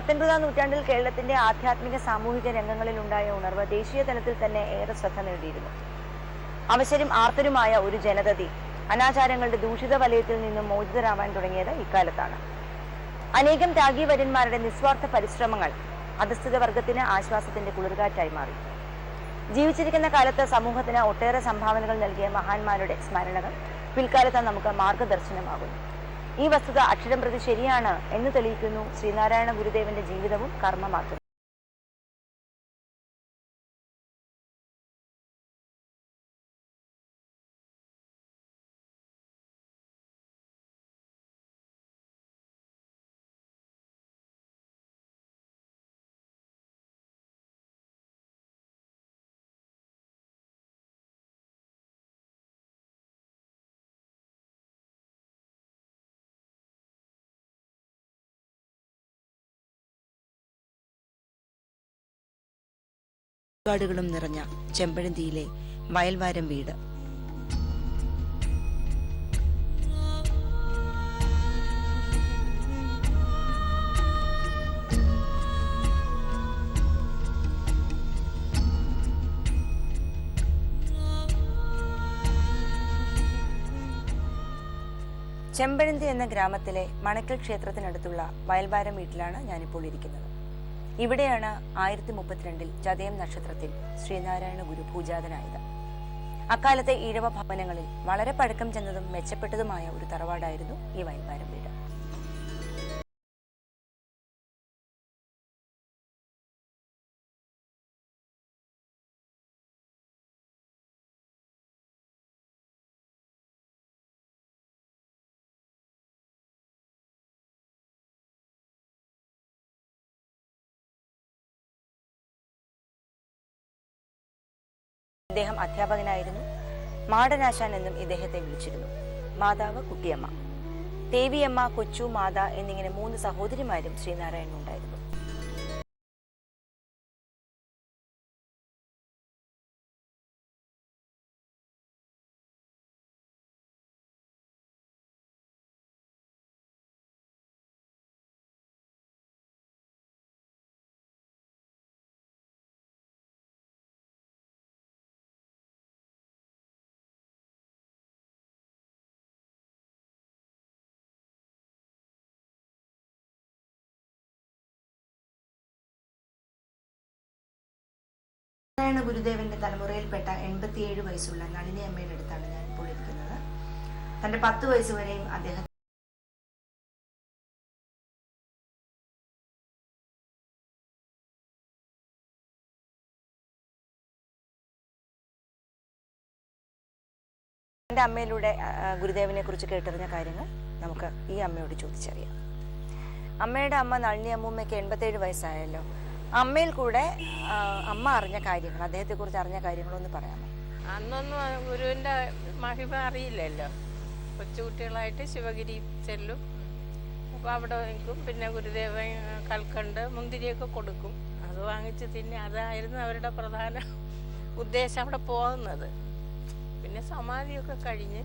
19 നൂറ്റാണ്ടിൽ കേരളത്തിന്റെ ആധ്യാത്മിക സാമൂഹിക രംഗങ്ങളിലുണ്ടായ ഉണർവ് ദേശീയ തലത്തിൽ തന്നെ ഏറെ ശ്രദ്ധ നേടിയിരുന്നു. അവശരും ആർത്തരുമായ ഒരു ജനതതി അനാചാരങ്ങളുടെ ദൂഷിത വലയത്തിൽ നിന്നും മോചിതരാവാൻ തുടങ്ങിയത് ഇക്കാലത്താണ്. അനേകം ത്യാഗീവര്യന്മാരുടെ നിസ്വാർത്ഥ പരിശ്രമങ്ങൾ അധസ്ഥിത വർഗത്തിന് ആശ്വാസത്തിന്റെ കുളിർകാറ്റായി മാറി. ജീവിച്ചിരിക്കുന്ന കാലത്ത് സമൂഹത്തിന് ഒട്ടേറെ സംഭാവനകൾ നൽകിയ മഹാന്മാരുടെ സ്മരണകൾ പിൽക്കാലത്ത് നമുക്ക് മാർഗദർശനമാകുന്നു. ഈ വസ്തുത അക്ഷരം പ്രതി ശരിയാണ് എന്ന് തെളിയിക്കുന്നു ശ്രീനാരായണ ഗുരുദേവന്റെ ജീവിതവും കർമ്മമാർഗ്ഗവും. കാടുകളും നിറഞ്ഞ ചെമ്പഴന്തിയിലെ വയൽവാരം വീട്. ചെമ്പഴന്തി എന്ന ഗ്രാമത്തിലെ മണക്കൽ ക്ഷേത്രത്തിനടുത്തുള്ള വയൽവാരം വീട്ടിലാണ് ഞാനിപ്പോൾ ഇരിക്കുന്നത്. ഇവിടെയാണ് 1032 ചതയം നക്ഷത്രത്തിൽ ശ്രീനാരായണ ഗുരു പൂജാതനായത്. അക്കാലത്തെ ഈഴവ ഭവനങ്ങളിൽ വളരെ പഴക്കം ചെന്നതും മെച്ചപ്പെട്ടതുമായ ഒരു തറവാടായിരുന്നു ഈ വയൽവാരം വീട്. ഇദ്ദേഹം അധ്യാപകനായിരുന്നു. മാടനാശാൻ എന്നും ഇദ്ദേഹത്തെ വിളിച്ചിരുന്നു. മാതാവ് കുട്ടിയമ്മ, ദേവിയമ്മ, കൊച്ചു, മാത എന്നിങ്ങനെ 3 സഹോദരിമാരും ശ്രീനാരായണൻ ഉണ്ടായിരുന്നു. നാരായണ ഗുരുദേവന്റെ തലമുറയിൽപ്പെട്ട 87 വയസ്സുള്ള നളിനി അമ്മയുടെ അടുത്താണ് ഞാൻ ഇപ്പോൾ ഇരിക്കുന്നത്. തന്റെ 10 വയസ്സ് വരെയും അദ്ദേഹം എൻ്റെ അമ്മയിലൂടെ ഗുരുദേവനെ കുറിച്ച് കേട്ടറിഞ്ഞ കാര്യങ്ങൾ നമുക്ക് ഈ അമ്മയോട് ചോദിച്ചറിയാം. അമ്മയുടെ അമ്മ നളിനി അമ്മൂമ്മയ്ക്ക് 87 വയസ്സായല്ലോ. അമ്മയിൽ കൂടെ അമ്മ അറിഞ്ഞ കാര്യങ്ങൾ, അദ്ദേഹത്തെ കുറിച്ച് അറിഞ്ഞ കാര്യങ്ങളൊന്ന് പറയാമോ? അന്നൊന്നും ഗുരുവിൻ്റെ മഹിമ അറിയില്ലല്ലോ. കൊച്ചുകുട്ടികളായിട്ട് ശിവഗിരി ചെല്ലും. അപ്പോൾ അവിടെ നിൽക്കും. പിന്നെ ഗുരുദേവൻ കൽക്കണ്ട് മുന്തിരിയൊക്കെ കൊടുക്കും. അത് വാങ്ങിച്ച് തിന്നെ. അതായിരുന്നു അവരുടെ പ്രധാന ഉദ്ദേശം അവിടെ പോകുന്നത്. പിന്നെ സമാധിയൊക്കെ കഴിഞ്ഞ്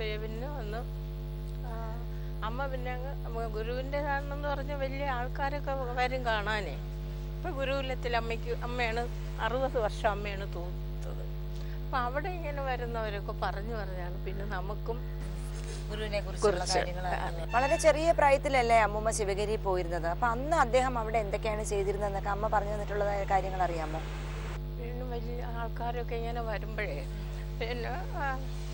പിന്നെ വന്ന് അമ്മ പിന്നെ ഗുരുവിൻ്റെതാണെന്ന് പറഞ്ഞ് വലിയ ആൾക്കാരൊക്കെ വരും കാണാനേ. ഇപ്പം ഗുരുകുലത്തിൽ അമ്മയാണ് 60 വർഷം അമ്മയാണ് തൂത്തത്. അപ്പം അവിടെ ഇങ്ങനെ വരുന്നവരൊക്കെ പറഞ്ഞാണ് പിന്നെ നമുക്കും ഗുരുവിനെ കുറിച്ചുള്ള കാര്യങ്ങൾ. വളരെ ചെറിയ പ്രായത്തിലല്ലേ അമ്മൂമ്മ ശിവഗിരി പോയിരുന്നത്. അപ്പൊ അന്ന് അദ്ദേഹം അവിടെ എന്തൊക്കെയാണ് ചെയ്തിരുന്നതെന്നൊക്കെ അമ്മ പറഞ്ഞു തന്നിട്ടുള്ളതായ കാര്യങ്ങൾ അറിയാമോ? പിന്നെ വലിയ ആൾക്കാരൊക്കെ ഇങ്ങനെ വരുമ്പോഴേ പിന്നെ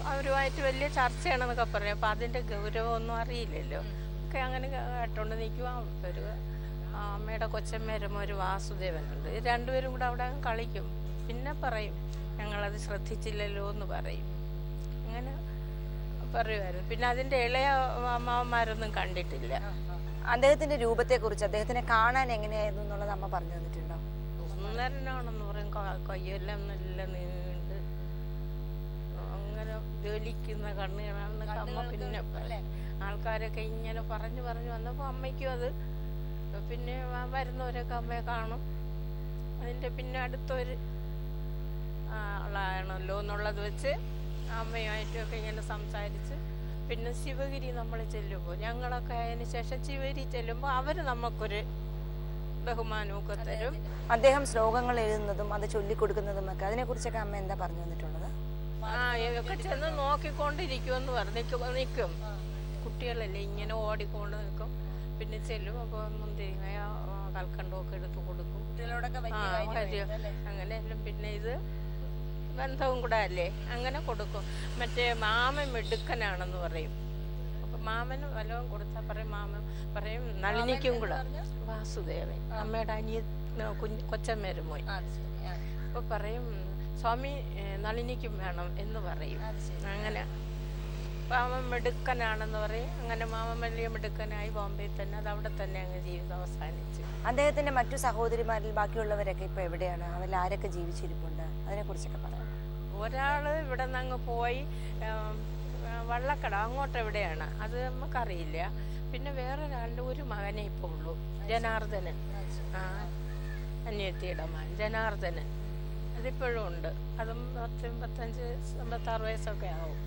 അവരുമായിട്ട് വലിയ ചർച്ചയാണെന്നൊക്കെ പറയും. അപ്പം അതിൻ്റെ ഗൗരവമൊന്നും അറിയില്ലല്ലോ. ഒക്കെ അങ്ങനെ കേട്ടോണ്ട് നിൽക്കുക. ഒരു അമ്മയുടെ കൊച്ചമ്മേരും ഒരു വാസുദേവനുണ്ട്. 2 പേരും കൂടെ അവിടെ കളിക്കും. പിന്നെ പറയും ഞങ്ങളത് ശ്രദ്ധിച്ചില്ലല്ലോ എന്ന് പറയും. അങ്ങനെ പറയുമായിരുന്നു. പിന്നെ അതിൻ്റെ ഇളയ അമ്മാവന്മാരൊന്നും കണ്ടിട്ടില്ല. അദ്ദേഹത്തിന്റെ രൂപത്തെ കുറിച്ച്, അദ്ദേഹത്തിനെ കാണാൻ എങ്ങനെയായിരുന്നു എന്നുള്ളത് അമ്മ പറഞ്ഞു തന്നിട്ടുണ്ടോ? സുന്ദരനാണെന്ന് പറയും. കയ്യെല്ലാം നല്ല നീണ്ട് അങ്ങനെ ജ്വലിക്കുന്ന കണ്ണുകളാണെന്നൊക്കെ അമ്മ പിന്നെ ആൾക്കാരൊക്കെ ഇങ്ങനെ പറഞ്ഞു വന്നപ്പോൾ അമ്മയ്ക്കും അത് പിന്നെ വരുന്നവരൊക്കെ അമ്മയെ കാണും. അതിൻ്റെ പിന്നെ അടുത്തൊരു ആളാണല്ലോ എന്നുള്ളത് വെച്ച് അമ്മയുമായിട്ടൊക്കെ ഇങ്ങനെ സംസാരിച്ച് പിന്നെ ശിവഗിരി നമ്മൾ ചെല്ലുമ്പോൾ ഞങ്ങളൊക്കെ അതിന് ശേഷം ശിവഗിരി ചെല്ലുമ്പോൾ അവർ നമുക്കൊരു ബഹുമാനവും ഒക്കെ തരും. അദ്ദേഹം ശ്ലോകങ്ങൾ എഴുതുന്നതും അത് ചൊല്ലിക്കൊടുക്കുന്നതും ഒക്കെ അതിനെക്കുറിച്ചൊക്കെ അമ്മ എന്താ പറഞ്ഞു തന്നിട്ടുള്ളത്? ഇതൊക്കെ ചെന്ന് നോക്കിക്കൊണ്ടിരിക്കുമെന്ന് പറഞ്ഞു നിൽക്കും. കുട്ടികളല്ലേ ഇങ്ങനെ ഓടിക്കൊണ്ട് നിൽക്കും. പിന്നെ ചെല്ലും. അപ്പോൾ മുന്തിരിങ്ങ കൽക്കണ്ടമൊക്കെ എടുത്ത് കൊടുക്കും. അങ്ങനെയെല്ലാം. പിന്നെ ഇത് ബന്ധവും കൂടെ അല്ലേ, അങ്ങനെ കൊടുക്കും. മറ്റേ മാമൻ മിടുക്കനാണെന്ന് പറയും. അപ്പം മാമന് വല്ലതും കൊടുത്താൽ പറയും, മാമൻ പറയും നളിനിക്കും കൂടെ. വാസുദേവൻ അമ്മയുടെ കൊച്ചമ്മേരും പോയി. അപ്പോൾ പറയും സ്വാമി നളിനിക്കും വേണം എന്ന് പറയും. അങ്ങനെ മാമൻ മിടുക്കനാണെന്ന് പറയും. അങ്ങനെ മാമൻ വലിയ മിടുക്കനായി ബോംബെയിൽ തന്നെ, അത് അവിടെ തന്നെ അങ്ങ് ജീവിതം അവസാനിച്ചു. അദ്ദേഹത്തിന്റെ മറ്റു സഹോദരിമാരിൽ ബാക്കിയുള്ളവരൊക്കെ ഇപ്പൊ എവിടെയാണ്? അവരിൽ ആരൊക്കെ ജീവിച്ചിരിപ്പുണ്ട്? അതിനെക്കുറിച്ചൊക്കെ പറയാം. ഒരാൾ ഇവിടെ നിന്ന് അങ്ങ് പോയി വള്ളക്കട അങ്ങോട്ട് എവിടെയാണ് അത് നമുക്കറിയില്ല. പിന്നെ വേറൊരാളുടെ ഒരു മകനെ ഇപ്പോൾ ഉള്ളൂ, ജനാർദ്ദനൻ. അനിയത്തിയുടെ മകൻ ജനാർദ്ദനൻ. അതിപ്പോഴും ഉണ്ട്. അതും 55-56 വയസ്സൊക്കെ ആവും.